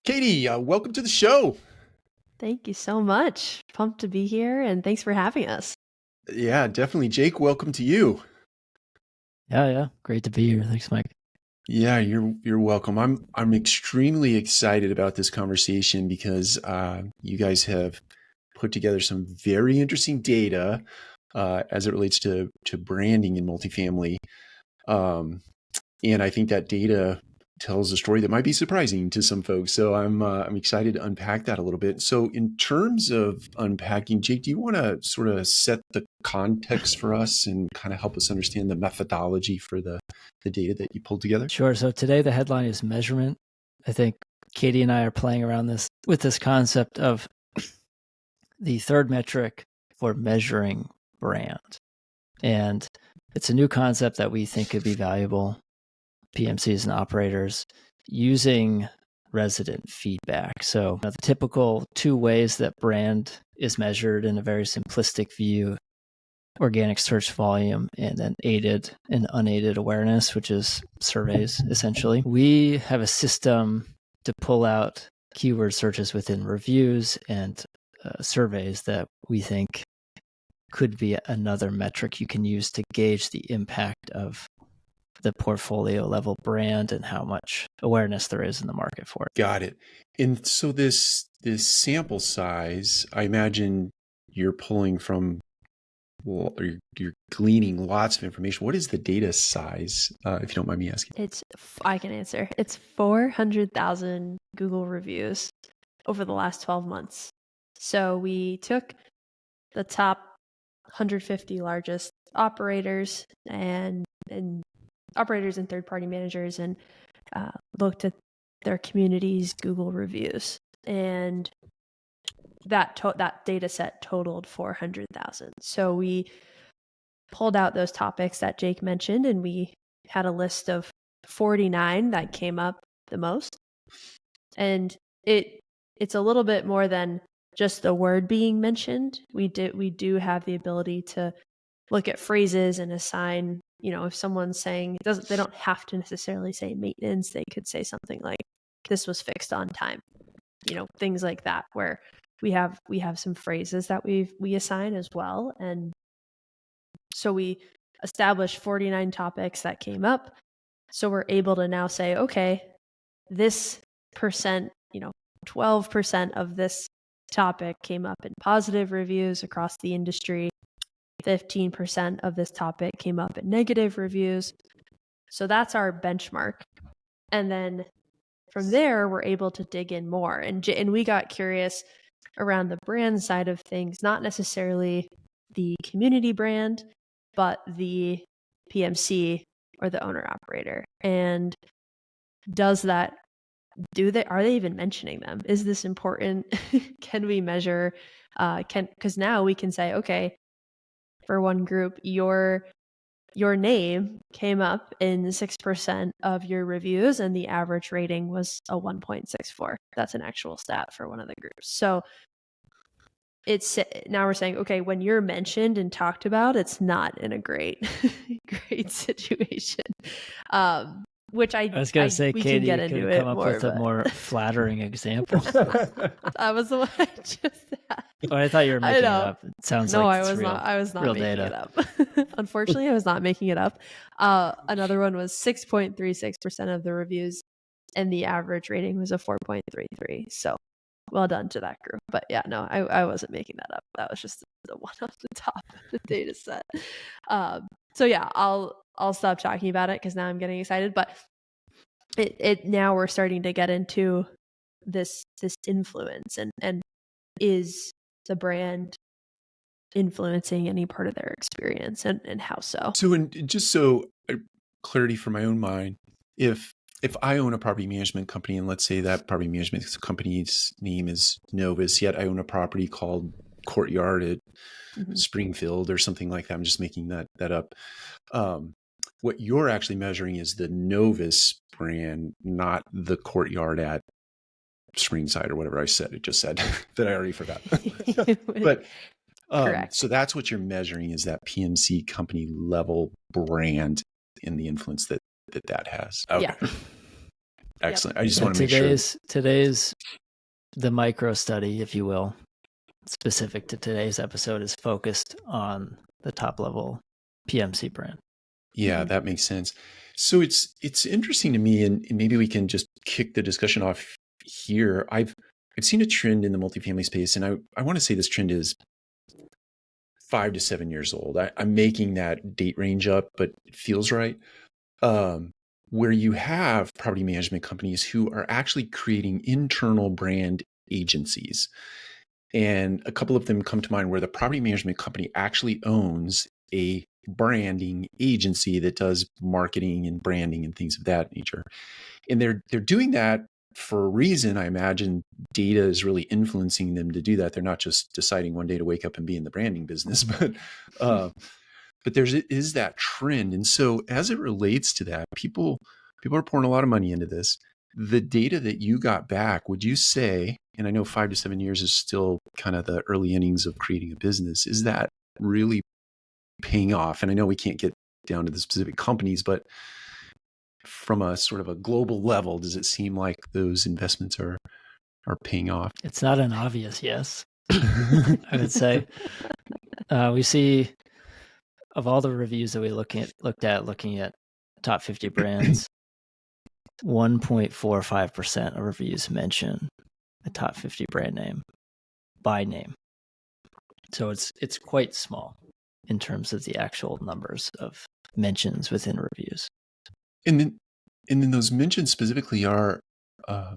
Katie, welcome to the show. Thank you so much. Pumped to be here and thanks for having us. Yeah, definitely. Jake, welcome to you. Yeah. Great to be here. Thanks, Mike. Yeah, you're welcome. I'm extremely excited about this conversation because you guys have put together some very interesting data as it relates to branding in multifamily. And I think that data tells a story that might be surprising to some folks. So I'm excited to unpack that a little bit. So in terms of unpacking, Jake, do you want to sort of set the context for us and kind of help us understand the methodology for the data that you pulled together? Sure. So today the headline is measurement. I think Katie and I are playing around with this concept of the third metric for measuring brand. And it's a new concept that we think could be valuable, PMCs and operators, using resident feedback. So the typical two ways that brand is measured in a very simplistic view: organic search volume, and then aided and unaided awareness, which is surveys, essentially. We have a system to pull out keyword searches within reviews and surveys that we think could be another metric you can use to gauge the impact of the portfolio level brand and how much awareness there is in the market for it. Got it. And so this sample size, I imagine you're pulling from, well, you're gleaning lots of information. What is the data size, if you don't mind me asking? I can answer. It's 400,000 Google reviews over the last 12 months. So we took the top 150 largest operators and operators and third-party managers and looked at their community's Google reviews, and that data set totaled 400,000. So we pulled out those topics that Jake mentioned, and we had a list of 49 that came up the most. And it's a little bit more than just the word being mentioned. We do have the ability to look at phrases and assign, if someone's saying they don't have to necessarily say maintenance. They could say something like, this was fixed on time, things like that, where we have some phrases that we assign as well. And so we established 49 topics that came up. So we're able to now say, okay, this percent, 12% of this topic came up in positive reviews across the industry. 15% of this topic came up in negative reviews. So that's our benchmark. And then from there, we're able to dig in more. And we got curious around the brand side of things, not necessarily the community brand, but the PMC or the owner operator. And are they even mentioning them? Is this important? Can we measure? Because now we can say, okay, for one group, your name came up in 6% of your reviews, and the average rating was a 1.64. That's an actual stat for one of the groups. So now we're saying, okay, when you're mentioned and talked about, it's not in a great situation. Which I was going to say, we Katie, can get you into could it come up more, with a more flattering example. That was the one I just had. Oh, I thought you were making it up. It sounds no, like I was real, not. I was not making data. it up. Unfortunately, I was not making it up. Another one was 6.36% of the reviews, and the average rating was a 4.33. So, well done to that group. But yeah, no, I wasn't making that up. That was just the one off the top of the data set. So yeah, I'll stop talking about it because now I'm getting excited. But now we're starting to get into this influence and is the brand influencing any part of their experience, and how so? So, and just so clarity for my own mind, if I own a property management company, and let's say that property management company's name is Novus, yet I own a property called Courtyard at Springfield or something like that. I'm just making that up. What you're actually measuring is the Novus brand, not the Courtyard at Springside or whatever I said. It just said that I already forgot. But Correct. So that's what you're measuring, is that PMC company level brand and the influence that has. Okay. Yeah. Excellent. I just want to make sure. Today's the micro study, if you will, specific to today's episode, is focused on the top level PMC brand. Yeah, that makes sense. So it's interesting to me, and maybe we can just kick the discussion off here. I've seen a trend in the multifamily space, and I want to say this trend is 5 to 7 years old. I'm making that date range up, but it feels right. Where you have property management companies who are actually creating internal brand agencies. And a couple of them come to mind where the property management company actually owns a branding agency that does marketing and branding and things of that nature. And they're doing that for a reason. I imagine data is really influencing them to do that. They're not just deciding one day to wake up and be in the branding business, but there is that trend. And so as it relates to that, people are pouring a lot of money into this. The data that you got back, would you say, and I know 5 to 7 years is still kind of the early innings of creating a business, is that really paying off? And I know we can't get down to the specific companies, but from a sort of a global level, does it seem like those investments are paying off? It's not an obvious yes, I would say. We see, of all the reviews that we looked at top 50 brands, 1.45% of reviews mention the top 50 brand name by name. So it's quite small in terms of the actual numbers of mentions within reviews. And then those mentions specifically are, I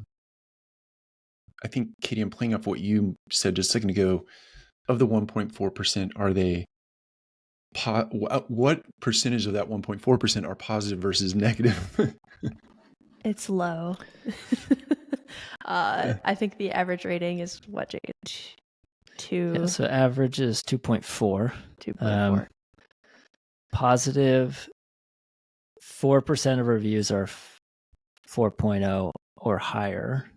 think, Katie, I'm playing off what you said just a second ago. Of the 1.4%, are they what percentage of that 1.4% are positive versus negative? It's low. I think the average rating is what, Jake? 2. Yeah, so average is 2.4. 2.4. Positive 4% of reviews are 4.0 or higher,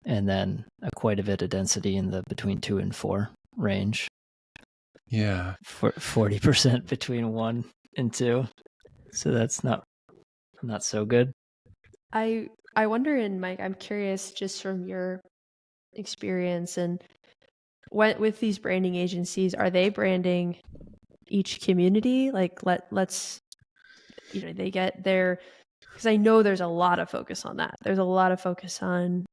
and then quite a bit of density in the between 2 and 4 range. Yeah, 40% between 1 and 2. So that's not so good. I wonder, and Mike, I'm curious, just from your experience, and with these branding agencies, are they branding each community? Like let's they get their, because I know there's a lot of focus on that. There's a lot of focus on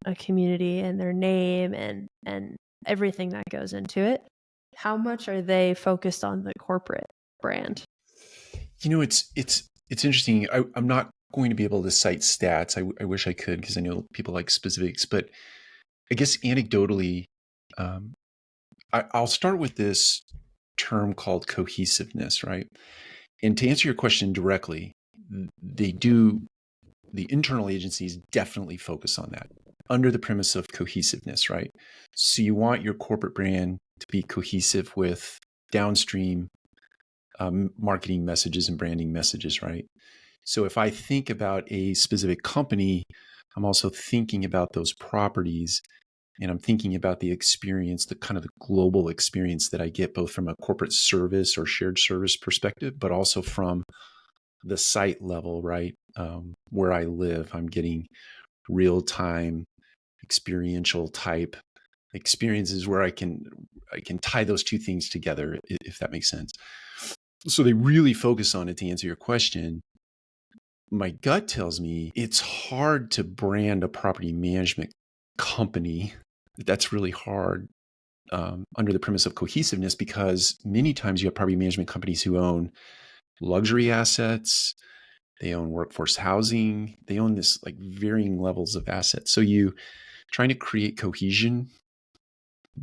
a community and their name and everything that goes into it. How much are they focused on the corporate brand? it's interesting. I'm not going to be able to cite stats. I wish I could, because I know people like specifics, but I guess anecdotally, I'll start with this term called cohesiveness, right? And to answer your question directly, the internal agencies definitely focus on that under the premise of cohesiveness, right? So you want your corporate brand to be cohesive with downstream marketing messages and branding messages, right? So if I think about a specific company, I'm also thinking about those properties, and I'm thinking about the experience, the kind of the global experience that I get, both from a corporate service or shared service perspective, but also from the site level, right? Where I live, I'm getting real time experiential type experiences where I can tie those two things together, if that makes sense. So they really focus on it. To answer your question, my gut tells me it's hard to brand a property management company. That's really hard under the premise of cohesiveness, because many times you have property management companies who own luxury assets, they own workforce housing, they own this like varying levels of assets. So you trying to create cohesion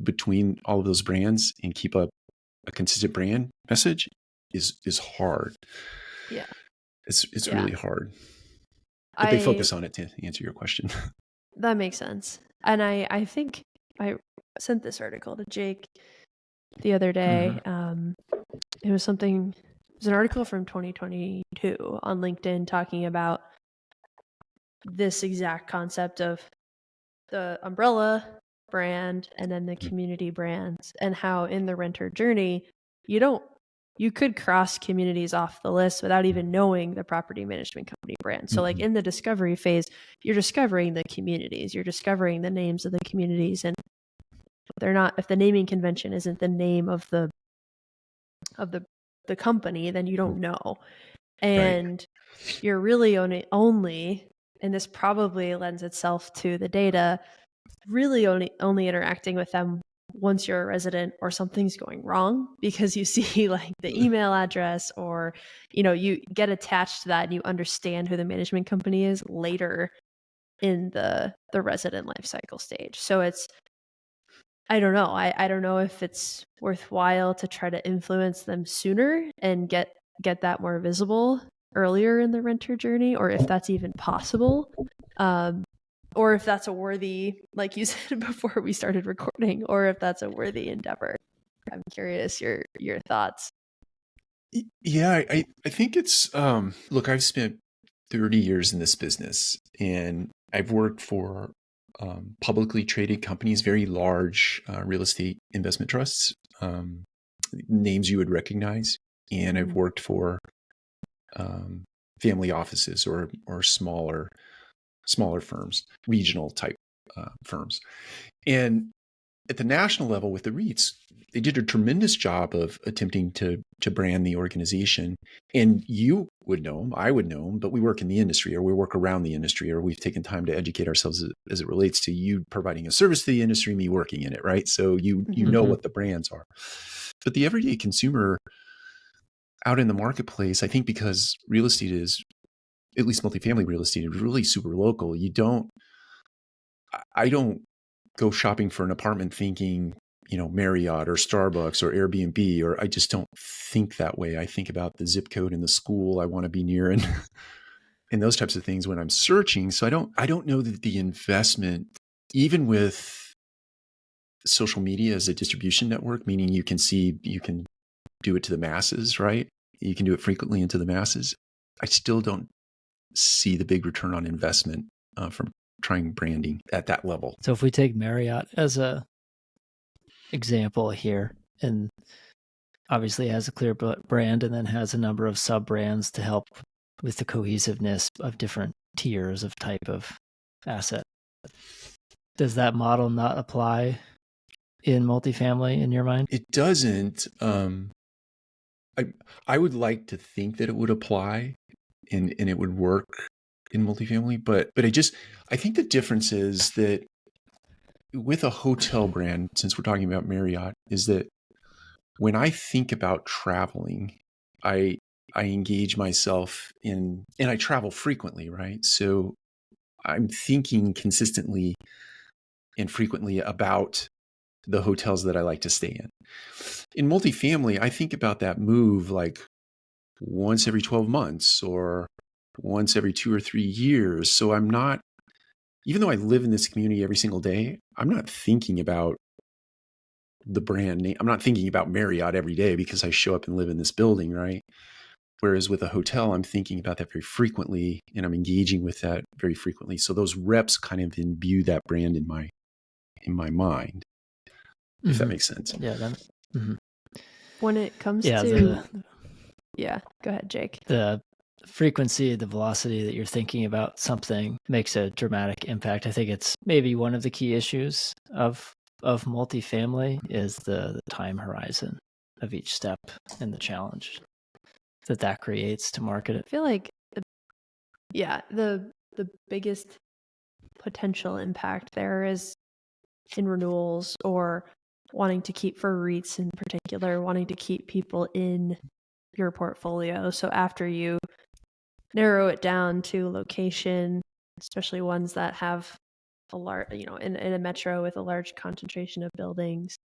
between all of those brands and keep a consistent brand message is hard. Yeah. It's really hard. But they focus on it, to answer your question. That makes sense. And I think I sent this article to Jake the other day. It was an article from 2022 on LinkedIn talking about this exact concept of the umbrella brand and then the community brands, and how in the renter journey, you don't you could cross communities off the list without even knowing the property management company brand. So like in the discovery phase, you're discovering the communities, you're discovering the names of the communities, and if the naming convention isn't the name of the company, then you don't know. And you're really only, and this probably lends itself to the data, really only interacting with them once you're a resident or something's going wrong, because you see like the email address, or you get attached to that and you understand who the management company is later in the resident life cycle stage. So I don't know. I don't know if it's worthwhile to try to influence them sooner and get that more visible earlier in the renter journey, or if that's even possible. Or if that's a worthy, like you said before we started recording, or if that's a worthy endeavor. I'm curious your thoughts. Yeah, I think it's, look, I've spent 30 years in this business, and I've worked for publicly traded companies, very large real estate investment trusts, names you would recognize. And I've worked for family offices or smaller firms, regional type firms. And at the national level with the REITs, they did a tremendous job of attempting to brand the organization. And you would know them, I would know them, but we work in the industry, or we work around the industry, or we've taken time to educate ourselves as it relates to you providing a service to the industry, me working in it, right? So you know what the brands are. But the everyday consumer out in the marketplace, I think because real estate is, at least multifamily real estate, is really super local. I don't go shopping for an apartment thinking, Marriott or Starbucks or Airbnb, or I just don't think that way. I think about the zip code and the school I want to be near, and those types of things when I'm searching. So I don't know that the investment, even with social media as a distribution network, meaning you can do it to the masses, right? You can do it frequently into the masses. I still don't see the big return on investment from trying branding at that level. So if we take Marriott as a example here, and obviously has a clear brand and then has a number of sub brands to help with the cohesiveness of different tiers of type of asset, does that model not apply in multifamily in your mind? It doesn't. I would like to think that it would apply and it would work in multifamily, but I think the difference is that with a hotel brand, since we're talking about Marriott, is that when I think about traveling, I engage myself in, and I travel frequently, right? So I'm thinking consistently and frequently about the hotels that I like to stay in. In multifamily, I think about that move like once every 12 months or once every 2 or 3 years. So I'm not, even though I live in this community every single day, I'm not thinking about the brand name. I'm not thinking about Marriott every day because I show up and live in this building, right? Whereas with a hotel, I'm thinking about that very frequently and I'm engaging with that very frequently. So those reps kind of imbue that brand in my mind, if that makes sense. Yeah. When it comes yeah, to go ahead, Jake. The frequency, the velocity that you're thinking about something makes a dramatic impact. I think it's maybe one of the key issues of multifamily is the time horizon of each step and the challenge that creates to market it. I feel like the biggest potential impact there is in renewals, or wanting to keep, for REITs in particular, wanting to keep people in your portfolio. So after you narrow it down to location, especially ones that have a large, in a metro with a large concentration of buildings,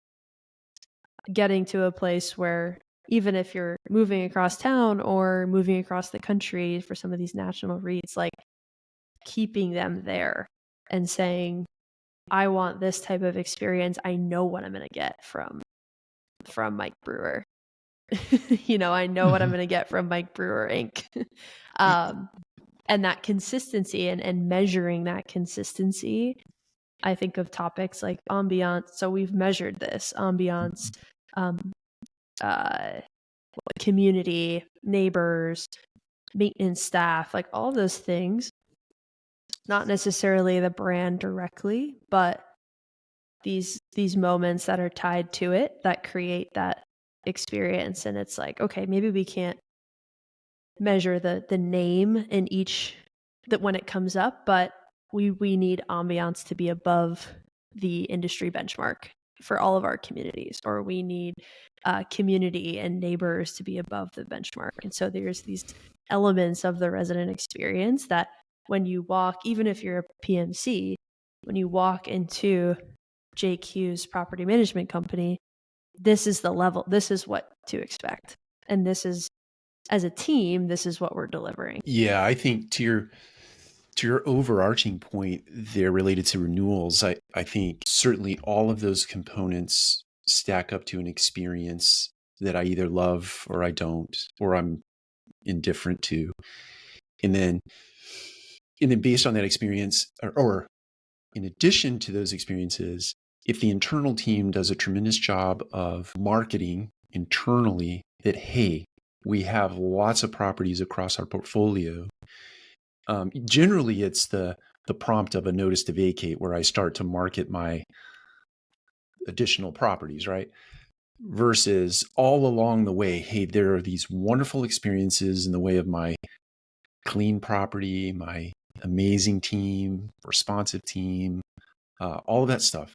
getting to a place where even if you're moving across town or moving across the country for some of these national REITs, like keeping them there and saying, I want this type of experience. I know what I'm going to get from Mike Brewer. I know what I'm going to get from Mike Brewer Inc. And that consistency and measuring that consistency, I think of topics like ambiance. So we've measured this ambiance, community, neighbors, maintenance staff, like all those things, not necessarily the brand directly, but these moments that are tied to it that create that experience. And it's like, okay, maybe we can't measure the name in each that when it comes up, but we need ambiance to be above the industry benchmark for all of our communities, or we need community and neighbors to be above the benchmark. And so there's these elements of the resident experience that when you walk, even if you're a PMC, when you walk into Jake Hughes Property Management Company, this is the level, this is what to expect. And this is, as a team, this is what we're delivering. Yeah, I think to your overarching point there related to renewals, I think certainly all of those components stack up to an experience that I either love or I don't, or I'm indifferent to. And then based on that experience, or in addition to those experiences, if the internal team does a tremendous job of marketing internally that, hey, we have lots of properties across our portfolio, generally it's the prompt of a notice to vacate where I start to market my additional properties, right? Versus all along the way, hey, there are these wonderful experiences in the way of my clean property, my amazing team, responsive team, all of that stuff.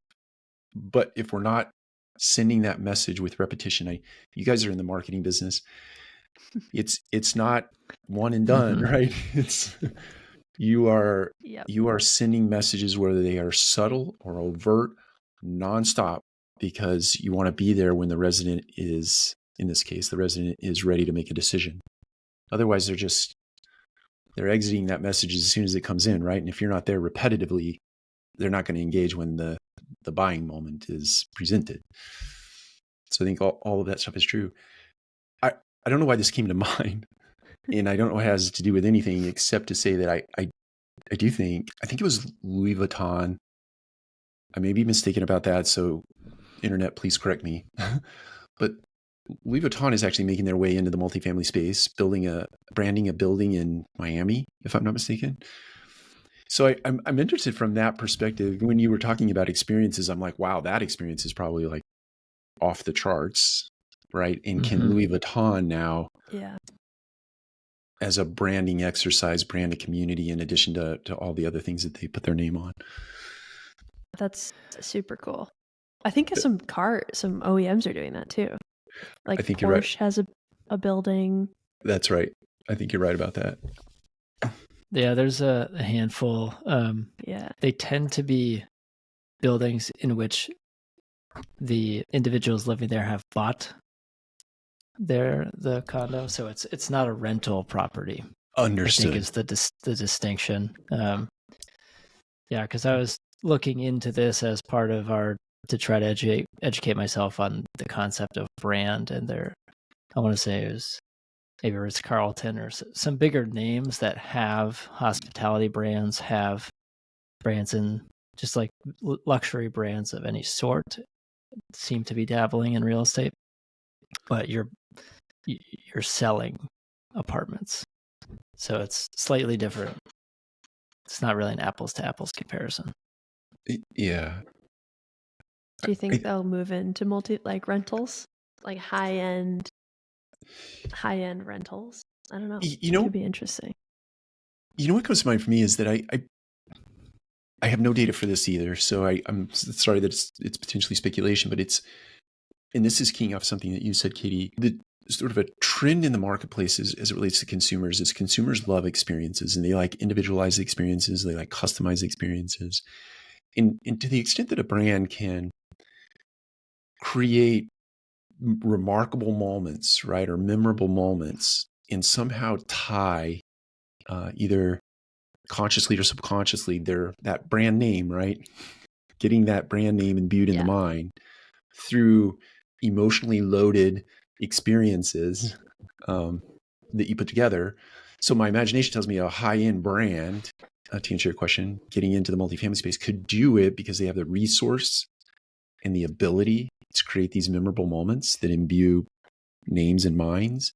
But if we're not sending that message with repetition, you guys are in the marketing business. It's not one and done, right? It's you are sending messages, whether they are subtle or overt, nonstop, because you want to be there when the resident is, in this case, the resident is ready to make a decision. Otherwise, they're exiting that message as soon as it comes in, right? And if you're not there repetitively, they're not going to engage when the buying moment is presented. So I think all of that stuff is true. I don't know why this came to mind, and I don't know what it has to do with anything except to say that I think it was Louis Vuitton. I may be mistaken about that, so internet, please correct me. But Louis Vuitton is actually making their way into the multifamily space, branding a building in Miami, if I'm not mistaken. So I'm interested from that perspective. When you were talking about experiences, I'm like, wow, that experience is probably like off the charts, right? And can Louis Vuitton now, as a branding exercise, brand a community in addition to all the other things that they put their name on? That's super cool. I think some OEMs are doing that too. Like I think Porsche has a building. That's right. I think you're right about that. Yeah, there's a handful. They tend to be buildings in which the individuals living there have bought the condo, so it's not a rental property. Understood. I think is the distinction. Because I was looking into this as part of to try to educate myself on the concept of brand, and I want to say it was maybe Ritz-Carlton or some bigger names that have hospitality brands, have brands in just like luxury brands of any sort, seem to be dabbling in real estate, but you're selling apartments, so it's slightly different. It's not really an apples to apples comparison. Yeah. Do you think they'll move into rentals, like high end rentals? I don't know. It could be interesting. You know what comes to mind for me is that I have no data for this either, so I'm sorry that it's potentially speculation, but and this is keying off something that you said, Katie, the sort of a trend in the marketplace as it relates to consumers is consumers love experiences, and they like individualized experiences, they like customized experiences. And to the extent that a brand can create remarkable moments, right, or memorable moments, and somehow tie either consciously or subconsciously that brand name, right, getting that brand name imbued in the mind through emotionally loaded experiences that you put together. So my imagination tells me a high-end brand, to answer your question, getting into the multifamily space could do it because they have the resource and the ability to create these memorable moments that imbue names and minds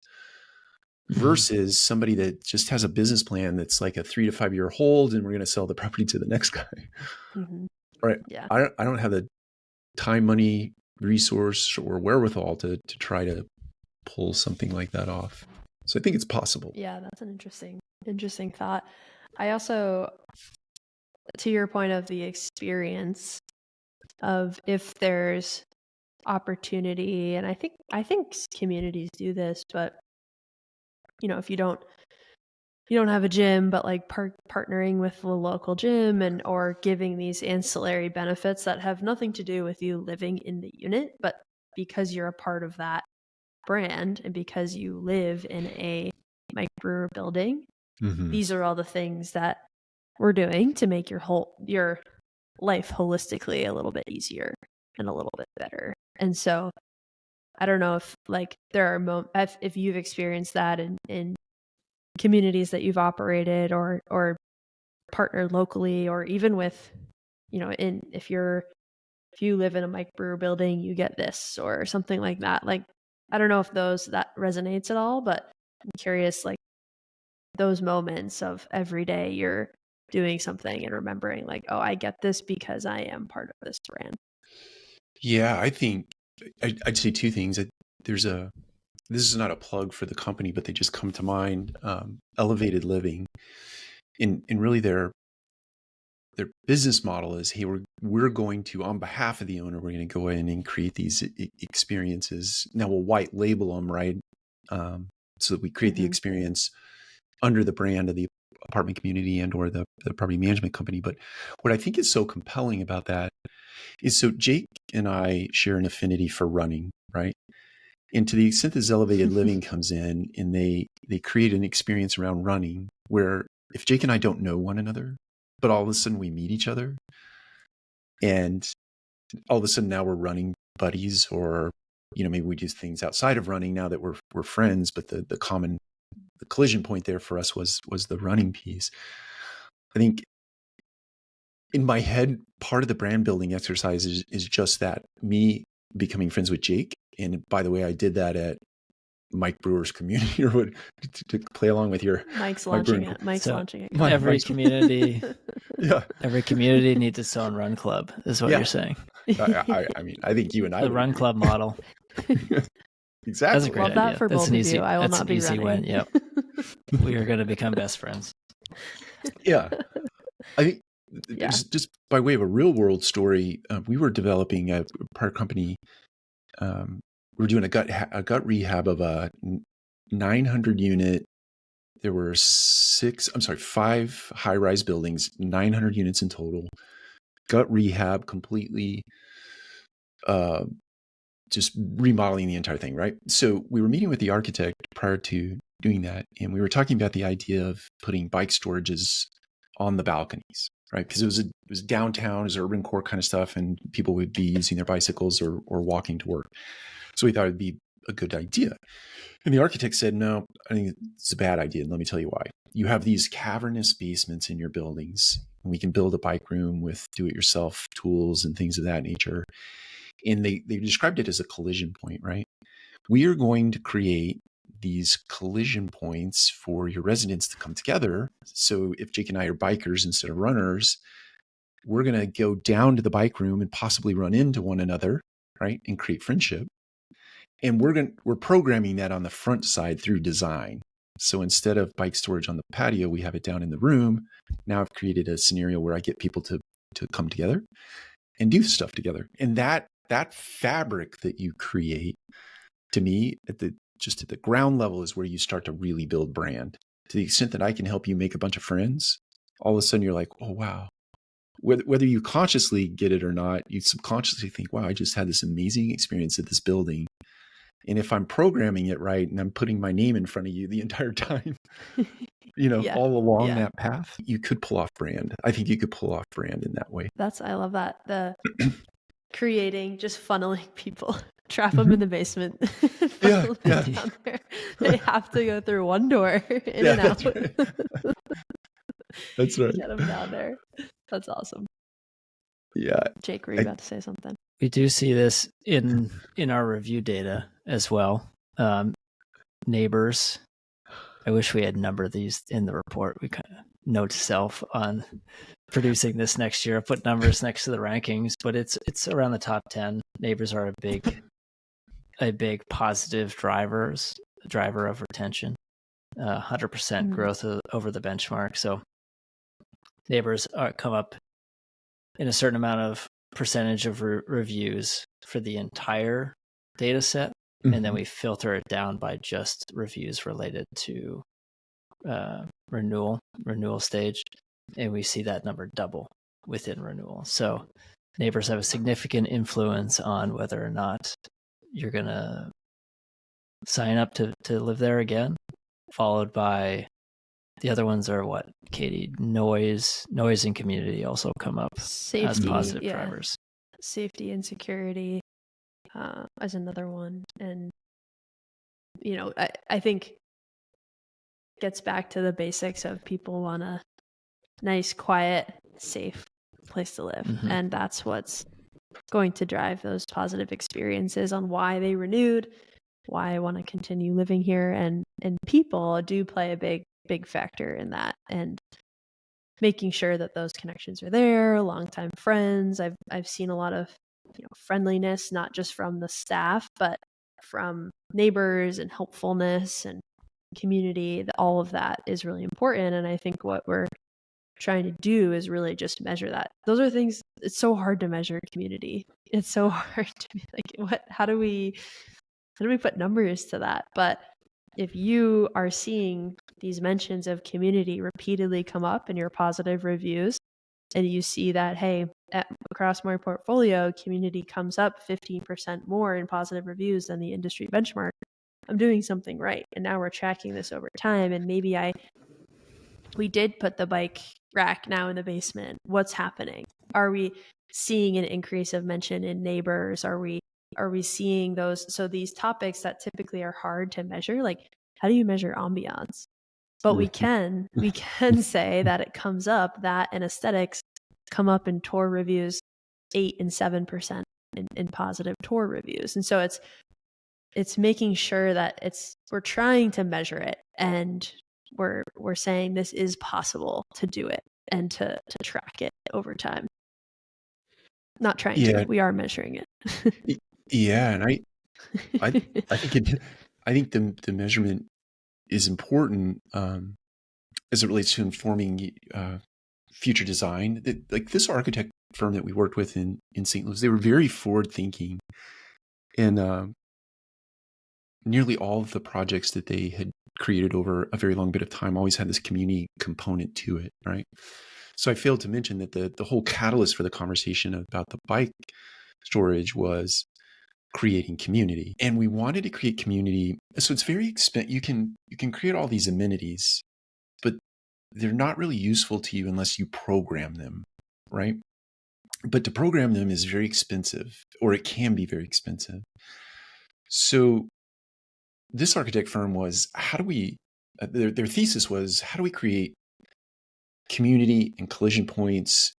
versus somebody that just has a business plan that's like a 3 to 5 year hold and we're going to sell the property to the next guy. Right. Yeah. I don't have the time, money, resource or wherewithal to try to pull something like that off. So I think it's possible. Yeah, that's an interesting thought. I also, to your point of the experience of if there's opportunity, and I think communities do this, but if you don't have a gym, but like partnering with the local gym or giving these ancillary benefits that have nothing to do with you living in the unit, but because you're a part of that brand and because you live in a microbrewer building, these are all the things that we're doing to make your life holistically a little bit easier and a little bit better. And so I don't know if like there are if you've experienced that in communities that you've operated or partnered locally, or even with, if you live in a microbrewer building, you get this or something like that. Like, I don't know if that resonates at all, but I'm curious, like those moments of every day you're doing something and remembering like, oh, I get this because I am part of this brand. Yeah, I think I'd say two things. This is not a plug for the company, but they just come to mind. Elevated Living, in really their business model is, hey, we're going to, on behalf of the owner, we're going to go in and create these experiences. Now we'll white label them, right? So that we create the experience under the brand of the apartment community and or the property management company. But what I think is so compelling about that is, so Jake and I share an affinity for running, right? And to the extent that Elevated Living comes in and they create an experience around running where if Jake and I don't know one another, but all of a sudden we meet each other and all of a sudden now we're running buddies, or, maybe we do things outside of running now that we're friends, but the collision point there for us was the running piece. I think in my head, part of the brand building exercise is just that, me becoming friends with Jake. And by the way, I did that at Mike Brewer's community, or what, to play along with your Mike's launching it. Launching it. Every community, yeah, every community needs its own run club, is what you're saying. I mean, I think you and I the run club model. Exactly. That's a great Love idea. that for both of you. I will not be running. Win. Yep. We are going to become best friends. Yeah. I think just by way of a real world story, we were developing a prior company. We were doing a gut rehab of a 900 unit. There were 5 high-rise buildings, 900 units in total. Gut rehab, completely just remodeling the entire thing, right? So we were meeting with the architect prior to doing that, and we were talking about the idea of putting bike storages on the balconies, right? Because it was downtown, it was urban core kind of stuff, and people would be using their bicycles or walking to work. So we thought it'd be a good idea. And the architect said, no, I think it's a bad idea. And let me tell you why. You have these cavernous basements in your buildings, and we can build a bike room with do-it-yourself tools and things of that nature. And they described it as a collision point, right? We are going to create these collision points for your residents to come together. So if Jake and I are bikers instead of runners, we're going to go down to the bike room and possibly run into one another, right? And create friendship. And we're programming that on the front side through design. So instead of bike storage on the patio, we have it down in the room. Now I've created a scenario where I get people to come together and do stuff together. And that fabric that you create, to me, at the ground level, is where you start to really build brand. To the extent that I can help you make a bunch of friends, all of a sudden you're like, oh, wow. Whether you consciously get it or not, you subconsciously think, wow, I just had this amazing experience at this building. And if I'm programming it right and I'm putting my name in front of you the entire time, all along that path, you could pull off brand. I think you could pull off brand in that way. I love that. The creating, just funneling people, trap them in the basement. Down there. They have to go through one door in and out. That's right. Get them down there. That's awesome. Yeah. Jake, were you about to say something? We do see this in our review data as well. Neighbors. I wish we had numbered these in the report. We kind of note to self on producing this next year. Put numbers next to the rankings, but it's around the top 10. Neighbors are a big positive driver of retention. 100% growth over the benchmark. So neighbors come up in a certain amount of percentage of reviews for the entire data set. And then we filter it down by just reviews related to renewal stage. And we see that number double within renewal. So neighbors have a significant influence on whether or not you're going to sign up to live there again, followed by the other ones are what, Katie? Noise and community also come up as positive drivers. Safety and security as another one. And, I think it gets back to the basics of people want a nice, quiet, safe place to live. Mm-hmm. And that's what's going to drive those positive experiences on why they renewed, why I want to continue living here. And people do play a big factor in that. And making sure that those connections are there, longtime friends. I've seen a lot of friendliness, not just from the staff, but from neighbors and helpfulness and community. All of that is really important. And I think what we're trying to do is really just measure that. Those are things, it's so hard to measure community. It's so hard to be like, how do we put numbers to that? But if you are seeing these mentions of community repeatedly come up in your positive reviews, and you see that, hey, across my portfolio, community comes up 15% more in positive reviews than the industry benchmark, I'm doing something right. And now we're tracking this over time. And maybe we did put the bike rack now in the basement. What's happening? Are we seeing an increase of mention in neighbors? Are we seeing those? So these topics that typically are hard to measure, like how do you measure ambiance? But we can say that it comes up, that and aesthetics come up in tour reviews 8 and 7% in positive tour reviews. And so it's making sure that we're trying to measure it, and we're saying this is possible to do it and to track it over time. Not trying to, we are measuring it. Yeah, and I think the measurement is important as it relates to informing future design. Like this architect firm that we worked with in St. Louis, they were very forward thinking, and nearly all of the projects that they had created over a very long bit of time always had this community component to it, right? So I failed to mention that the whole catalyst for the conversation about the bike storage was creating community. And we wanted to create community. So it's very expensive. You can create all these amenities, but they're not really useful to you unless you program them, right? But to program them is very expensive, or it can be very expensive. So this architect firm was, their thesis was, how do we create community and collision points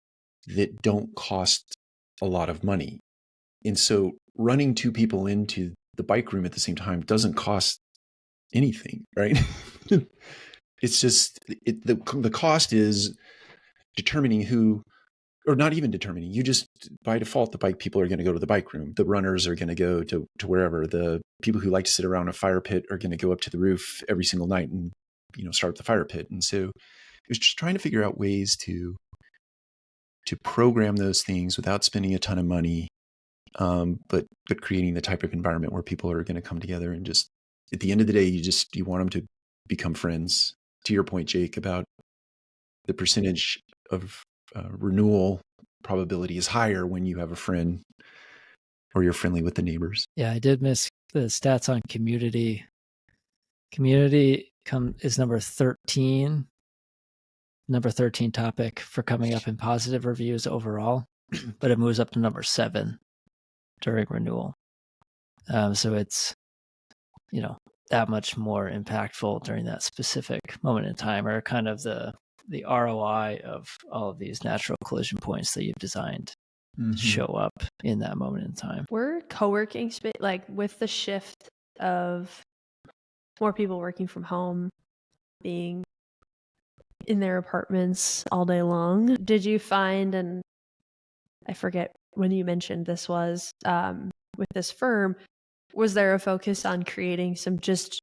that don't cost a lot of money? And so running 2 people into the bike room at the same time doesn't cost anything, right? It's just, the cost is determining who, or not even determining, you just, by default, the bike people are going to go to the bike room. The runners are going to go to wherever. The people who like to sit around a fire pit are going to go up to the roof every single night and, start the fire pit. And so it was just trying to figure out ways to program those things without spending a ton of money, but creating the type of environment where people are going to come together and just, at the end of the day, you want them to become friends. To your point, Jake, about the percentage of renewal probability is higher when you have a friend or you're friendly with the neighbors. Yeah, I did miss the stats on community. Community is number 13 topic for coming up in positive reviews overall, but it moves up to number 7 during renewal. So it's, that much more impactful during that specific moment in time, or kind of the ROI of all of these natural collision points that you've designed to show up in that moment in time. We're co-working space, like with the shift of more people working from home, being in their apartments all day long. Did you find, and I forget when you mentioned this was with this firm, was there a focus on creating some just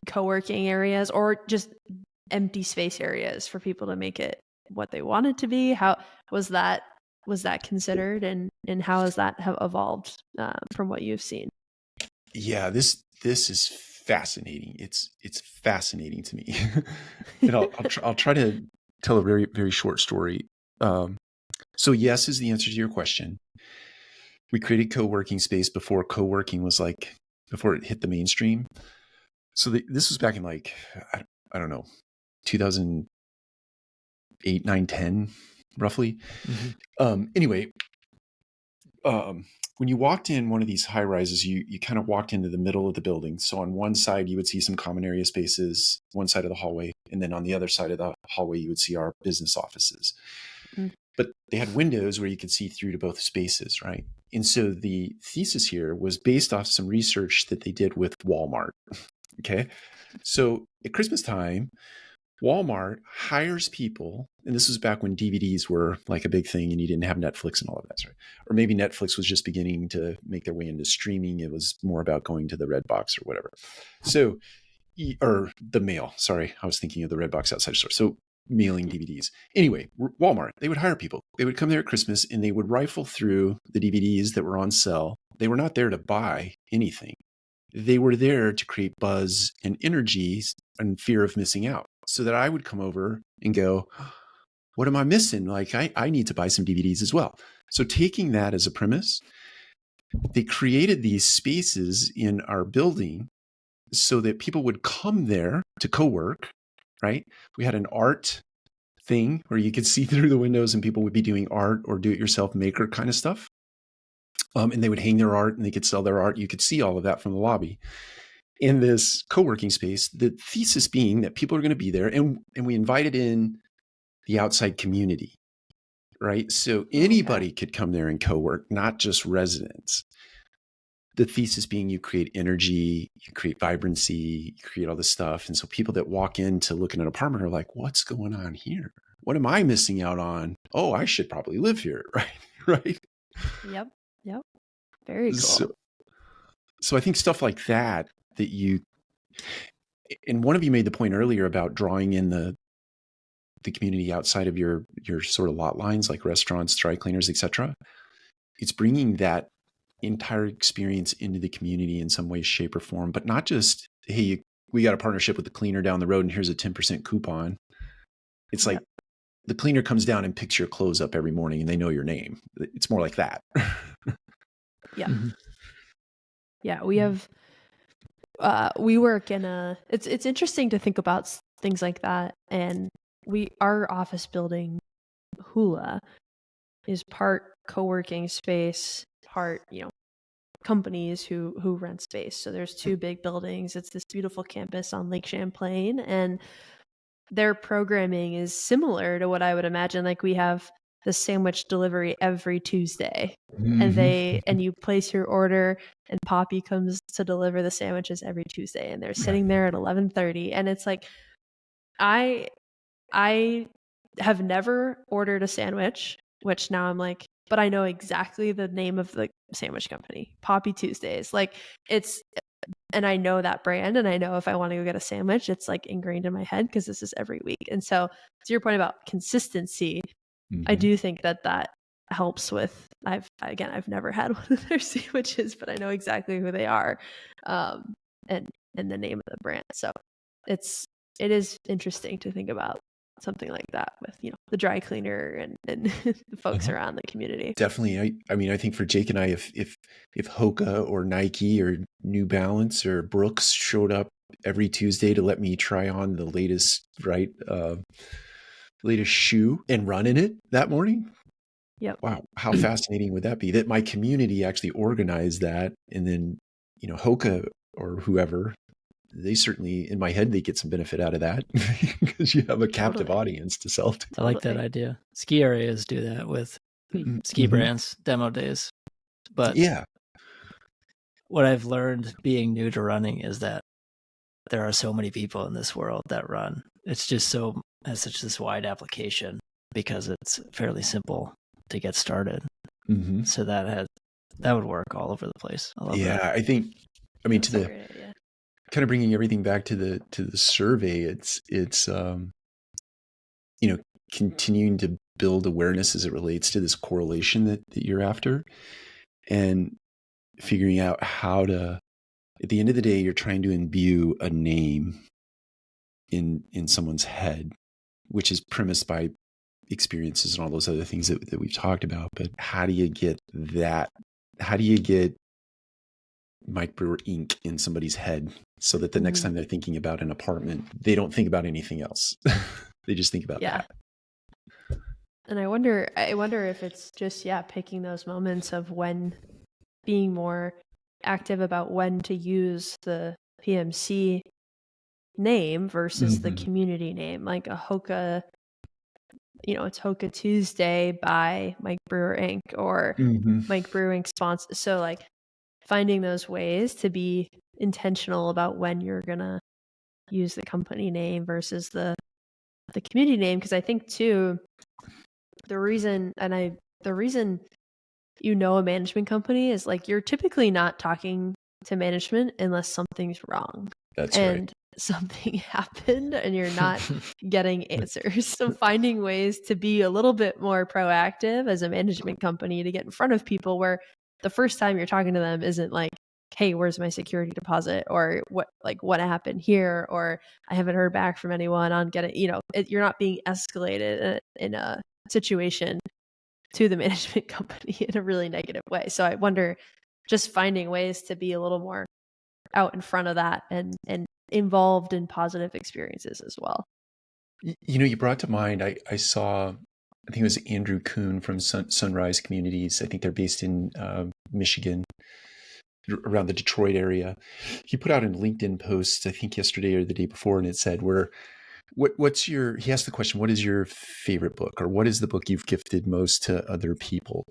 co-working areas or just empty space areas for people to make it what they want it to be? How was that considered, and how has that have evolved from what you've seen? Yeah, this is fascinating. It's fascinating to me. And I'll try to tell a very, very short story. So yes is the answer to your question. We created co-working space before co-working was before it hit the mainstream. So this was back in I don't know, 2008, 9, 10, roughly. Anyway, when you walked in one of these high rises, you kind of walked into the middle of the building. So on one side, you would see some common area spaces, one side of the hallway. And then on the other side of the hallway, you would see our business offices. But they had windows where you could see through to both spaces, right? And so the thesis here was based off some research that they did with Walmart. Okay. So at Christmas time, Walmart hires people, and this was back when DVDs were like a big thing and you didn't have Netflix and all of that, right? Or maybe Netflix was just beginning to make their way into streaming. It was more about going to the Redbox or whatever. So, or the mail, sorry. I was thinking of the Redbox outside store. So mailing DVDs. Anyway, Walmart, they would hire people. They would come there at Christmas and they would rifle through the DVDs that were on sale. They were not there to buy anything. They were there to create buzz and energy and fear of missing out, so that I would come over and go, what am I missing? Like, I need to buy some DVDs as well. So taking that as a premise, they created these spaces in our building so that people would come there to co-work, right? We had an art thing where you could see through the windows and people would be doing art or do-it-yourself maker kind of stuff. And they would hang their art and they could sell their art. You could see all of that from the lobby. In this co-working space, the thesis being that people are going to be there, and we invited in the outside community, right? So anybody could come there and co-work, not just residents. The thesis being you create energy, you create vibrancy, you create all this stuff. And so people that walk in to look at an apartment are like, what's going on here? What am I missing out on? Oh, I should probably live here, right? Right? Yep. Very cool. So I think stuff like that you, and one of you made the point earlier about drawing in the community outside of your sort of lot lines, like restaurants, dry cleaners, etc. It's bringing that entire experience into the community in some way, shape, or form, but not just, hey, we got a partnership with the cleaner down the road and here's a 10% coupon. It's like the cleaner comes down and picks your clothes up every morning and they know your name. It's more like that. Yeah. Yeah, we have we work in it's interesting to think about things like that. And our office building, Hula, is part co-working space, part, companies who rent space. So there's two big buildings. It's this beautiful campus on Lake Champlain, and their programming is similar to what I would imagine. Like, we have the sandwich delivery every Tuesday, and you place your order and Poppy comes to deliver the sandwiches every Tuesday, and they're sitting there at 11:30, and it's like, I have never ordered a sandwich, which now I'm like, but I know exactly the name of the sandwich company, Poppy Tuesdays. Like, and I know that brand, and I know if I want to go get a sandwich, it's like ingrained in my head because this is every week. And so, to your point about consistency, I do think that helps with, I've never had one of their sandwiches, but I know exactly who they are, and the name of the brand. So it is interesting to think about something like that with, the dry cleaner and the folks around the community. Definitely. I mean, I think for Jake and I, if Hoka or Nike or New Balance or Brooks showed up every Tuesday to let me try on the latest, latest shoe and run in it that morning. Yep. Wow. How fascinating would that be, that my community actually organized that? And then, Hoka or whoever, they certainly, in my head, they get some benefit out of that because you have a captive audience to sell to. I like that idea. Ski areas do that with ski brands, demo days. But yeah, what I've learned being new to running is that there are so many people in this world that run. It's just has such this wide application because it's fairly simple to get started. Mm-hmm. So that would work all over the place. I love that. I think, I mean, That's a great idea. kind of bringing everything back to the survey, it's continuing to build awareness as it relates to this correlation that you're after, and figuring out how to, at the end of the day, you're trying to imbue a name in someone's head, which is premised by experiences and all those other things that we've talked about. But how do you get that? How do you get Mike Brewer Inc. in somebody's head so that the next time they're thinking about an apartment, they don't think about anything else? They just think about that. And I wonder if it's just, picking those moments of when, being more active about when to use the PMC name versus the community name, like a Hoka, it's Hoka Tuesday by Mike Brewer Inc. or Mike Brewer Inc. sponsor. So like finding those ways to be intentional about when you're going to use the company name versus the community name. Because I think too, the reason a management company is like, you're typically not talking to management unless something's wrong. That's and right. Something happened and you're not getting answers. So finding ways to be a little bit more proactive as a management company to get in front of people where the first time you're talking to them isn't like, hey, where's my security deposit? Or what happened here? Or I haven't heard back from anyone on getting, you're not being escalated in a situation to the management company in a really negative way. So I wonder, just finding ways to be a little more out in front of that and involved in positive experiences as well. You brought to mind, I saw, I think it was Andrew Kuhn from Sunrise Communities. I think they're based in Michigan, around the Detroit area. He put out a LinkedIn post, I think yesterday or the day before, and it said, he asked the question, what is your favorite book, or what is the book you've gifted most to other people?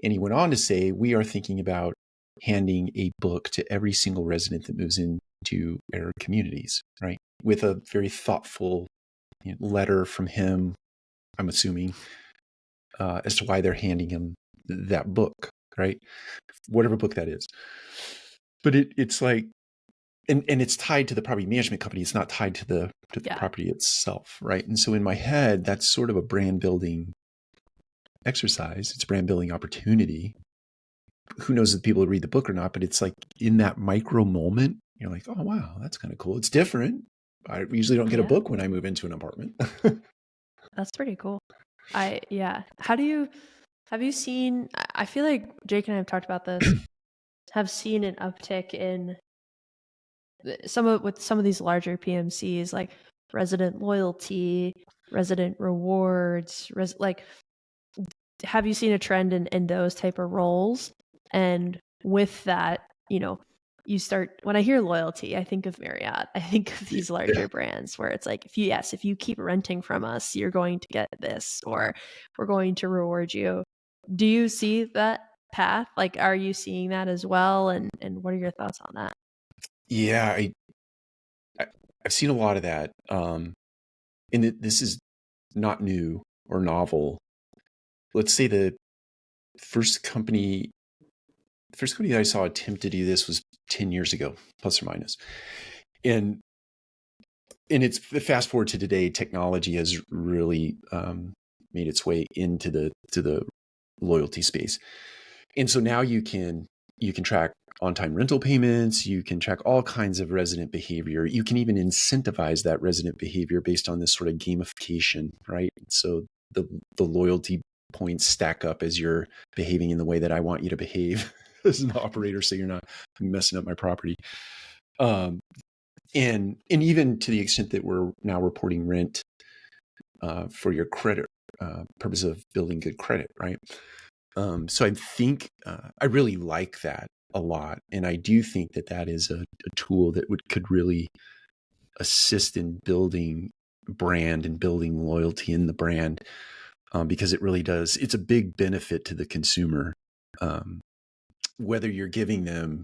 And he went on to say, we are thinking about handing a book to every single resident that moves into our communities, right? With a very thoughtful letter from him, I'm assuming, as to why they're handing him that book, right? Whatever book that is. But it's like, and it's tied to the property management company. It's not tied to the property itself, right? And so in my head, that's sort of a brand building exercise. It's a brand building opportunity. Who knows if people read the book or not, but it's like in that micro moment, you're like, oh, wow, that's kind of cool. It's different. I usually don't get a book when I move into an apartment. That's pretty cool. Have you seen, I feel like Jake and I have talked about this, have seen an uptick in some of these larger PMCs, like resident loyalty, resident rewards, have you seen a trend in those type of roles? And with that, when I hear loyalty, I think of Marriott. I think of these larger brands where it's like, if you keep renting from us, you're going to get this, or we're going to reward you. Do you see that path? Like, are you seeing that as well? And what are your thoughts on that? Yeah, I've seen a lot of that. And this is not new or novel. Let's say the first company that I saw attempt to do this was 10 years ago, plus or minus. And it's fast forward to today, technology has really made its way into the loyalty space. And so now you can track on-time rental payments, you can track all kinds of resident behavior. You can even incentivize that resident behavior based on this sort of gamification, right? So the loyalty points stack up as you're behaving in the way that I want you to behave as an operator, so you're not messing up my property. And even to the extent that we're now reporting rent for your credit purpose of building good credit, right? So I think I really like that a lot, and I do think that is a tool that could really assist in building brand and building loyalty in the brand, because it really does. It's a big benefit to the consumer, whether you're giving them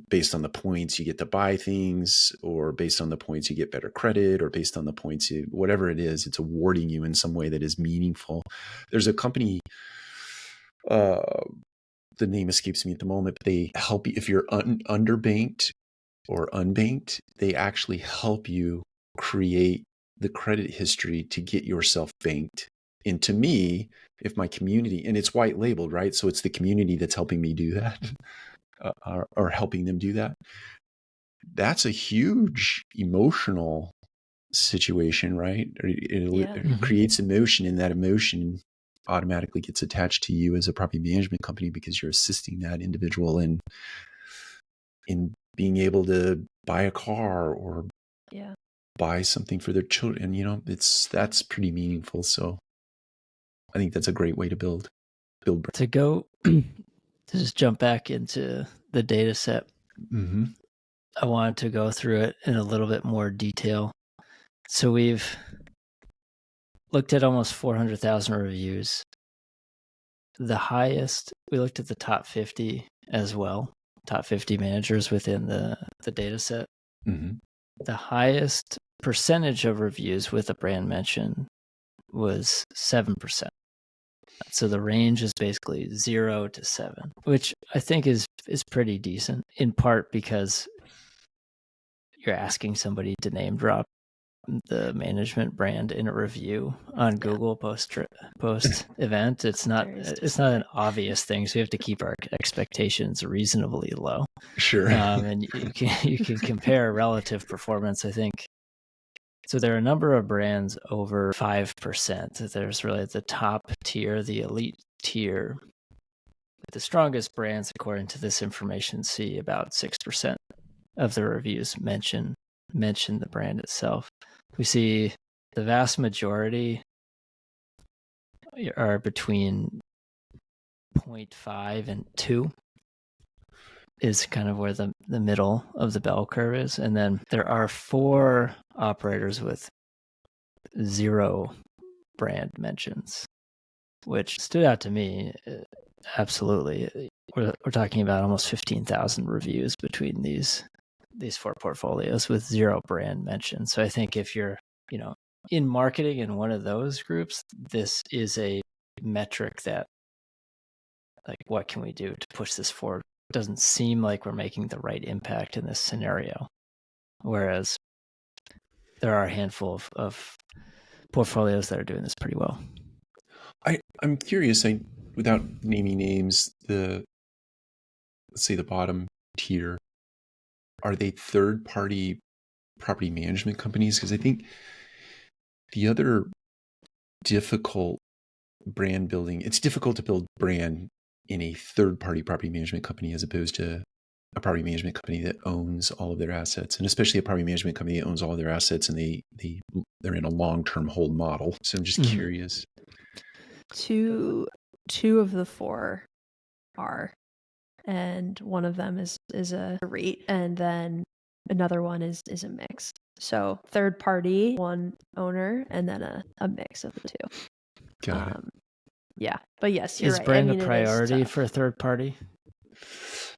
based on the points you get to buy things, or based on the points you get better credit, or based on the points whatever it is, it's awarding you in some way that is meaningful. There's a company, the name escapes me at the moment, but they help you if you're underbanked or unbanked. They actually help you create the credit history to get yourself banked. And to me, if my community, and it's white labeled, right? So it's the community that's helping me do that, or helping them do that. That's a huge emotional situation, right? It creates emotion, and that emotion automatically gets attached to you as a property management company because you're assisting that individual in being able to buy a car or buy something for their children. That's pretty meaningful. So I think that's a great way to build brand. To go to just jump back into the data set. Mm-hmm. I wanted to go through it in a little bit more detail. So we've looked at almost 400,000 reviews. The highest, we looked at the top 50 as well, top 50 managers within the data set. Mm-hmm. The highest percentage of reviews with a brand mention was 7%. So the range is basically 0 to 7, which I think is pretty decent, in part because you're asking somebody to name drop the management brand in a review on Google post event. It's not an obvious thing, so we have to keep our expectations reasonably low. Sure. And you can compare relative performance, I think. So there are a number of brands over 5%. There's really the top tier, the elite tier. The strongest brands, according to this information, see about 6% of the reviews mention the brand itself. We see the vast majority are between 0.5 and 2 is kind of where the middle of the bell curve is. And then there are 4 operators with 0 brand mentions, which stood out to me. Absolutely. We're talking about almost 15,000 reviews between these 4 portfolios with 0 brand mention. So I think if you're, in marketing in one of those groups, this is a metric that, like, what can we do to push this forward? It doesn't seem like we're making the right impact in this scenario. Whereas there are a handful of portfolios that are doing this pretty well. I'm curious, without naming names, let's say the bottom tier, are they third-party property management companies? Because I think the other difficult brand building, it's difficult to build brand in a third-party property management company as opposed to a property management company that owns all of their assets, and especially a property management company that owns all of their assets and they're in a long-term hold model. So I'm just curious. Two of the 4 are, and one of them is a REIT, and then another one is a mix. So third party, one owner, and then a mix of the 2. Got it. Yeah, but yes, you're right. Is brand a priority for a third party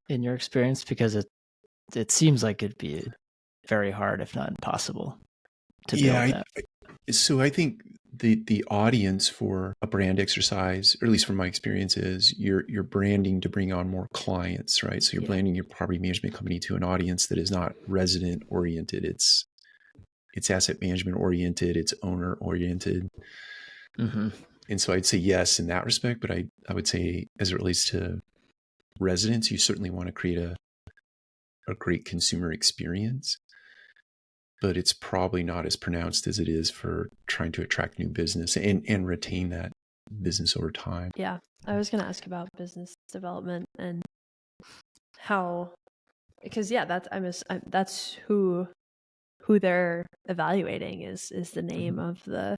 in your experience? Because it seems like it'd be very hard, if not impossible, to build that. So I think the audience for a brand exercise, or at least from my experience, is you're branding to bring on more clients, right? So you're branding your property management company to an audience that is not resident oriented. It's asset management oriented. It's owner oriented. Mm-hmm. And so I'd say yes in that respect, but I would say as it relates to residents, you certainly want to create a great consumer experience, but it's probably not as pronounced as it is for trying to attract new business and retain that business over time. Yeah, I was going to ask about business development and how, because that's who they're evaluating is the name of the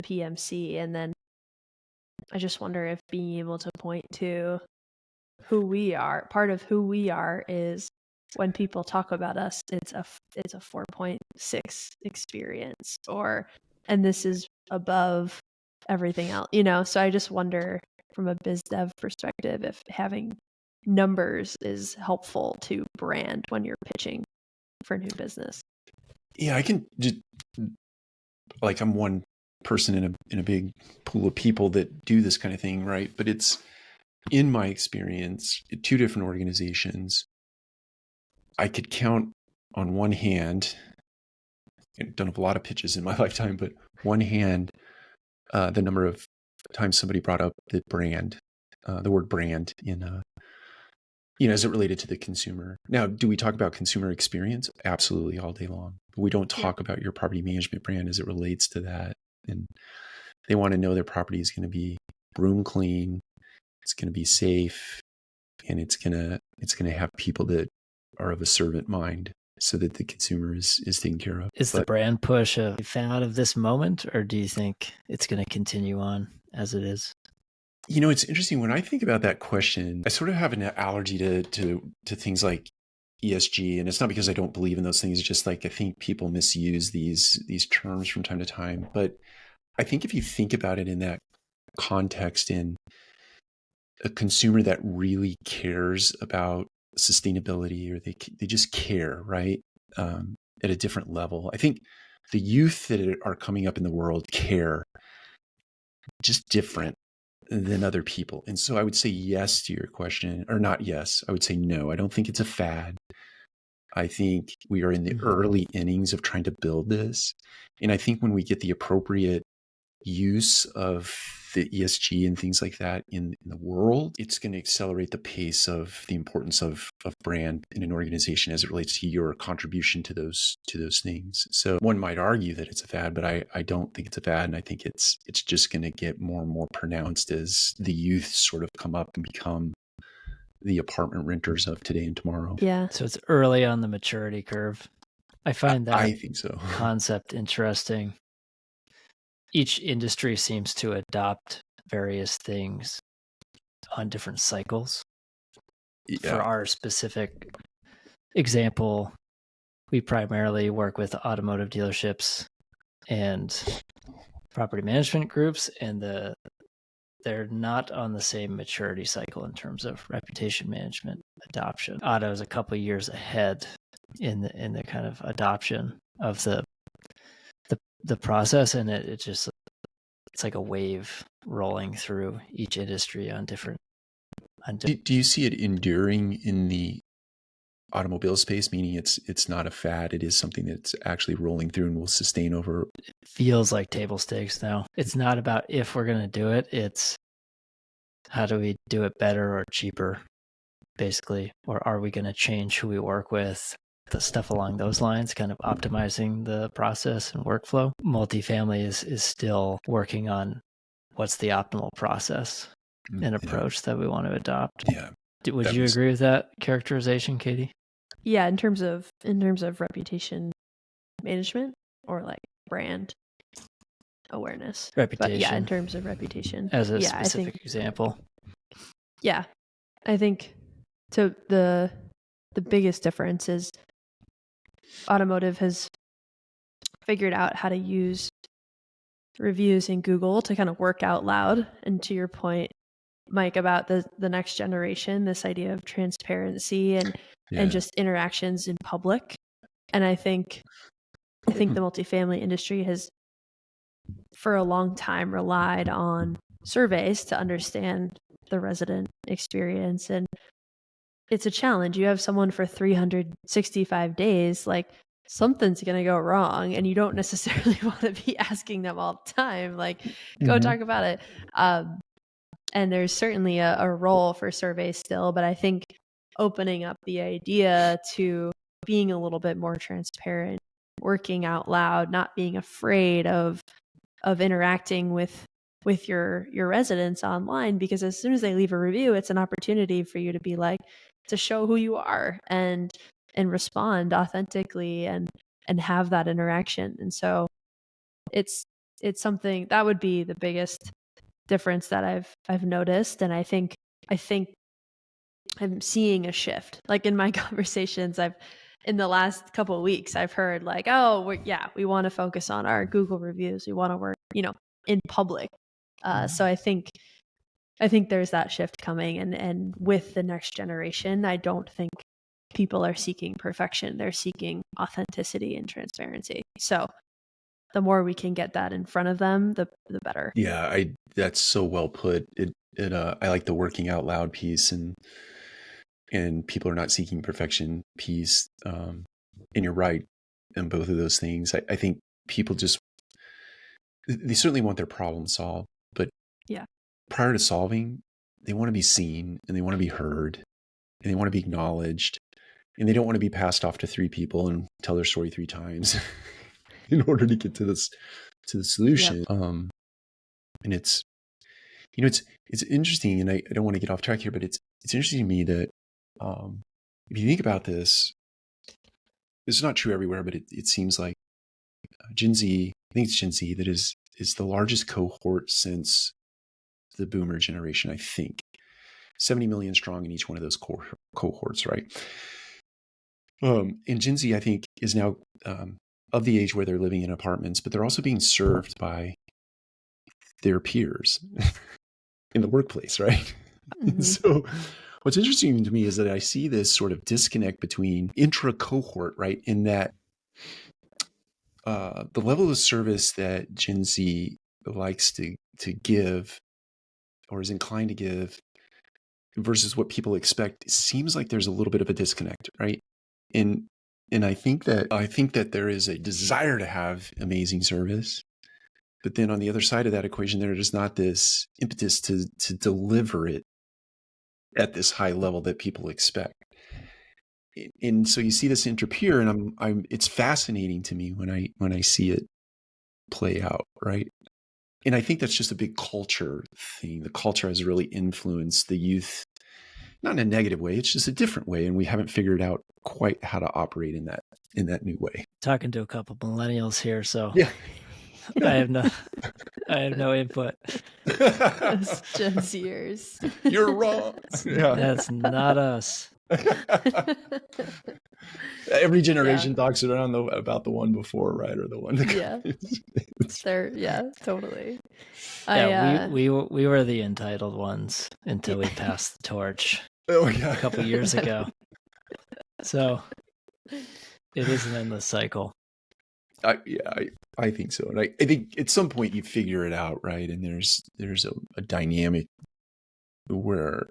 PMC, and then I just wonder if being able to point to who we are, part of who we are is when people talk about us, it's a 4.6 experience, and this is above everything else, So I just wonder from a biz dev perspective if having numbers is helpful to brand when you're pitching for new business? Yeah, I can just, like, I'm one person in a big pool of people that do this kind of thing, right? But it's, in my experience, two different organizations, I could count on one hand, I've done a lot of pitches in my lifetime, but one hand, the number of times somebody brought up the brand, the word brand in, as it related to the consumer. Now, do we talk about consumer experience? Absolutely, all day long. But we don't talk about your property management brand as it relates to that. And they want to know their property is going to be room clean, it's going to be safe, and it's going to have people that are of a servant mind, so that the consumer is taken care of. Is the brand push a fad of this moment, or do you think it's going to continue on as it is? It's interesting when I think about that question. I sort of have an allergy to things like ESG, and it's not because I don't believe in those things. It's just like I think people misuse these terms from time to time. But I think if you think about it in that context, in a consumer that really cares about sustainability, or they just care, right, at a different level. I think the youth that are coming up in the world care just different than other people. And so I would say yes to your question, or not yes. I would say no. I don't think it's a fad. I think we are in the early innings of trying to build this. And I think when we get the appropriate use of the ESG and things like that in the world, it's going to accelerate the pace of the importance of brand in an organization as it relates to your contribution to those things. So one might argue that it's a fad, but I don't think it's a fad. And I think it's just going to get more and more pronounced as the youth sort of come up and become the apartment renters of today and tomorrow. Yeah. So it's early on the maturity curve. I find that I think so. concept interesting. Each industry seems to adopt various things on different cycles. Yeah. For our specific example, we primarily work with automotive dealerships and property management groups, and they're not on the same maturity cycle in terms of reputation management adoption. Auto is a couple of years ahead in the kind of adoption of the process, and it's like a wave rolling through each industry on different. Do you see it enduring in the automobile space, meaning it's not a fad, it is something that's actually rolling through and will sustain over? It feels like table stakes now. It's not about if we're going to do it, it's how do we do it better or cheaper, basically, or are we going to change who we work with, the stuff along those lines, kind of optimizing the process and workflow. Multifamily is still working on what's the optimal process and approach that we want to adopt. Yeah. Would you agree with that characterization, Katie? Yeah, in terms of reputation management, or like brand awareness. Reputation. But yeah, in terms of reputation. As a specific example. Yeah. I think the biggest difference is automotive has figured out how to use reviews in Google to kind of work out loud. And to your point, Mike, about the next generation, this idea of transparency and just interactions in public. And I think the multifamily industry has for a long time relied on surveys to understand the resident experience. And it's a challenge. You have someone for 365 days, like something's going to go wrong, and you don't necessarily want to be asking them all the time, like, go talk about it. And there's certainly a role for surveys still, but I think opening up the idea to being a little bit more transparent, working out loud, not being afraid of interacting with your residents online, because as soon as they leave a review, it's an opportunity for you to be like, to show who you are and respond authentically and have that interaction. And so it's something that would be the biggest difference that I've noticed. And I think I'm seeing a shift. Like in my conversations, in the last couple of weeks, I've heard like, oh, we want to focus on our Google reviews. We want to work, in public. So I think I think there's that shift coming, and with the next generation, I don't think people are seeking perfection. They're seeking authenticity and transparency. So the more we can get that in front of them, the better. Yeah, that's so well put. I like the working out loud piece, and people are not seeking perfection piece. And you're right in both of those things. I think people they certainly want their problem solved, but yeah, prior to solving, they want to be seen, and they want to be heard, and they want to be acknowledged, and they don't want to be passed off to 3 people and tell their story 3 times in order to get to the solution. Yep. And it's interesting, and I don't want to get off track here, but it's interesting to me that if you think about this, it's not true everywhere, but it seems like Gen Z, I think it's Gen Z that is the largest cohort since the boomer generation, I think. 70 million strong in each one of those cohorts, right? And Gen Z, I think, is now of the age where they're living in apartments, but they're also being served by their peers in the workplace, right? Mm-hmm. So what's interesting to me is that I see this sort of disconnect between intra-cohort, right? In that the level of service that Gen Z likes to give or is inclined to give versus what people expect, it seems like there's a little bit of a disconnect, right? And I think that there is a desire to have amazing service, but then on the other side of that equation, there is not this impetus to deliver it at this high level that people expect. And so you see this interfere, and it's fascinating to me when I see it play out, right? And I think that's just a big culture thing. The culture has really influenced the youth, not in a negative way. It's just a different way, and we haven't figured out quite how to operate in that new way. Talking to a couple millennials here, so yeah, I have no input. Those Gen Zers. You're wrong. Yeah, That's not us. Every generation talks around about the one before, right, or the one that totally. Yeah, we were the entitled ones until we passed the torch a couple years ago. So it is an endless cycle. I think so, and I think at some point you figure it out, right? And there's a dynamic where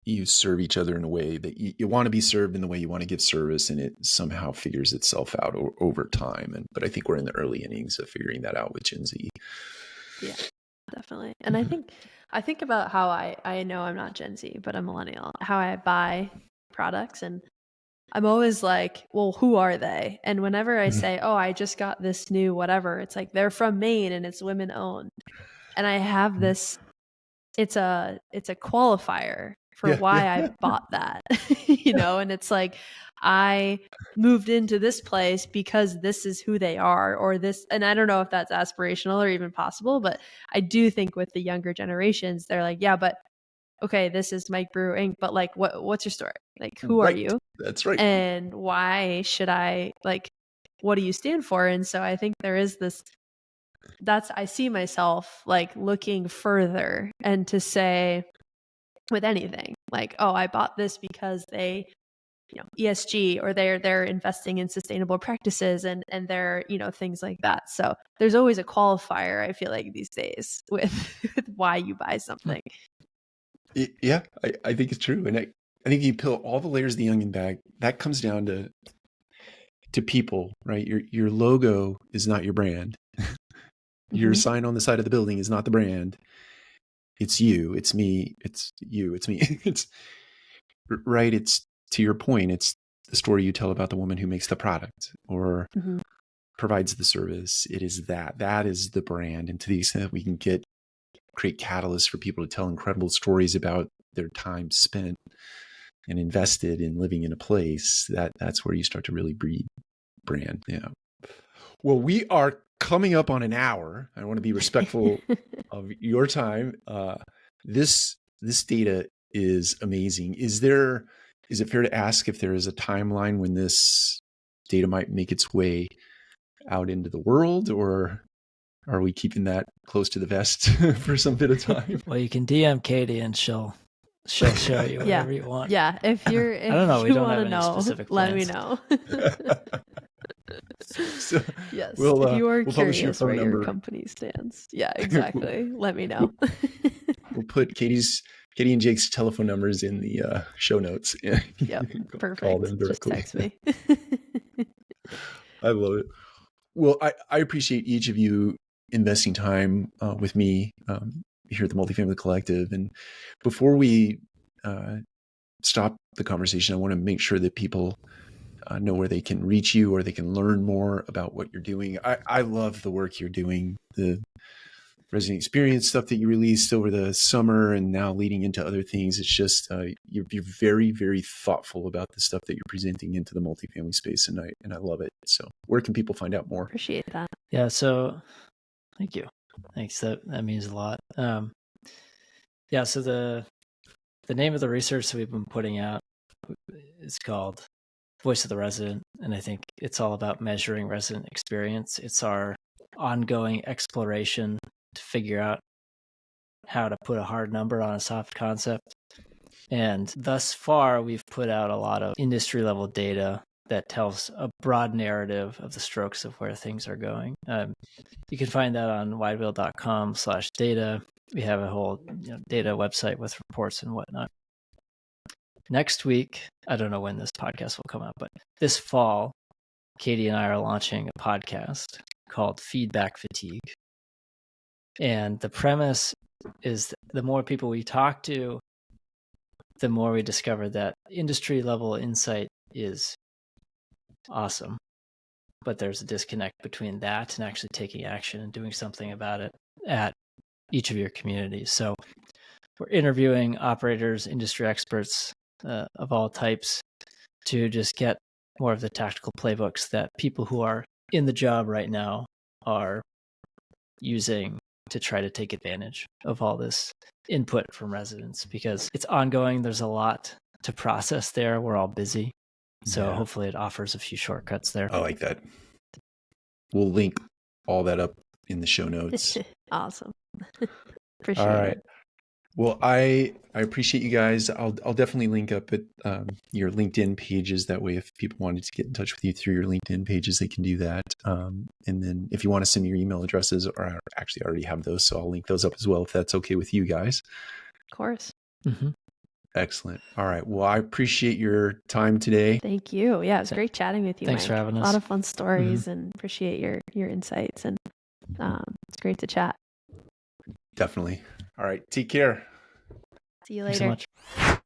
you serve each other in a way that you want to be served in the way you want to give service, and it somehow figures itself out over time. But I think we're in the early innings of figuring that out with Gen Z. Yeah, definitely. And I think about how I know I'm not Gen Z, but I'm millennial, how I buy products, and I'm always like, well, who are they? And whenever I say, oh, I just got this new whatever, it's like they're from Maine and it's women owned. And I have this, it's a qualifier for why I bought that, and it's like, I moved into this place because this is who they are, or this, and I don't know if that's aspirational or even possible, but I do think with the younger generations, they're like, yeah, but okay, this is Mike Brew Inc., but like, what's your story? Like, who are you? That's right. And why should I, like, what do you stand for? And so I think there is this, I see myself like looking further, and to say with anything like, oh, I bought this because they, ESG, or they're investing in sustainable practices, and they're, things like that. So there's always a qualifier, I feel like, these days with why you buy something. Yeah, I think it's true. And I think you peel all the layers of the onion bag. That comes down to people, right? Your logo is not your brand. Your sign on the side of the building is not the brand. It's you, it's me, it's you, it's me. It's right. It's, to your point, it's the story you tell about the woman who makes the product or provides the service. It is that is the brand. And to the extent that we can create catalysts for people to tell incredible stories about their time spent and invested in living in a place, that's where you start to really breed brand. Yeah. Well, we are coming up on an hour. I want to be respectful of your time. This data is amazing. Is it fair to ask if there is a timeline when this data might make its way out into the world, or are we keeping that close to the vest for some bit of time? Well, you can DM Katie and she'll show you whatever you want. Yeah, if I don't know. We you don't want have to any know, specific let me plans. know. So Yes, we'll if you are we'll publish your curious phone where number. your company stands. Yeah, exactly. Let me know. We'll put Katie and Jake's telephone numbers in the show notes. Yep, Call perfect. them Just directly. text me. I love it. Well, I appreciate each of you investing time with me here at the Multifamily Collective. And before we stop the conversation, I want to make sure that people know where they can reach you or they can learn more about what you're doing. I love the work you're doing, the resident experience stuff that you released over the summer and now leading into other things. It's just you're very, very thoughtful about the stuff that you're presenting into the multifamily space, and I love it. So where can people find out more? Appreciate that. Yeah, so thank you. Thanks. That means a lot. Yeah, so the name of the research that we've been putting out is called Voice of the Resident, and I think it's all about measuring resident experience. It's our ongoing exploration to figure out how to put a hard number on a soft concept. And thus far, we've put out a lot of industry level data that tells a broad narrative of the strokes of where things are going. You can find that on wideville.com/data. We have a whole data website with reports and whatnot. Next week, I don't know when this podcast will come out, but this fall, Katie and I are launching a podcast called Feedback Fatigue. And the premise is the more people we talk to, the more we discover that industry level insight is awesome. But there's a disconnect between that and actually taking action and doing something about it at each of your communities. So we're interviewing operators, industry experts of all types to just get more of the tactical playbooks that people who are in the job right now are using to try to take advantage of all this input from residents, because it's ongoing. There's a lot to process there. We're all busy. So hopefully it offers a few shortcuts there. I like that. We'll link all that up in the show notes. Awesome. Appreciate all right. it. Well, I appreciate you guys. I'll definitely link up at your LinkedIn pages. That way, if people wanted to get in touch with you through your LinkedIn pages, they can do that. And then if you want to send me your email addresses, or I actually already have those, so I'll link those up as well if that's okay with you guys. Of course. Mm-hmm. Excellent. All right. Well, I appreciate your time today. Thank you. Yeah, it was great chatting with you. Thanks Mike. for having us. A lot of fun stories, and appreciate your insights. And it's great to chat. Definitely. All right. Take care. See you Thanks later. so much.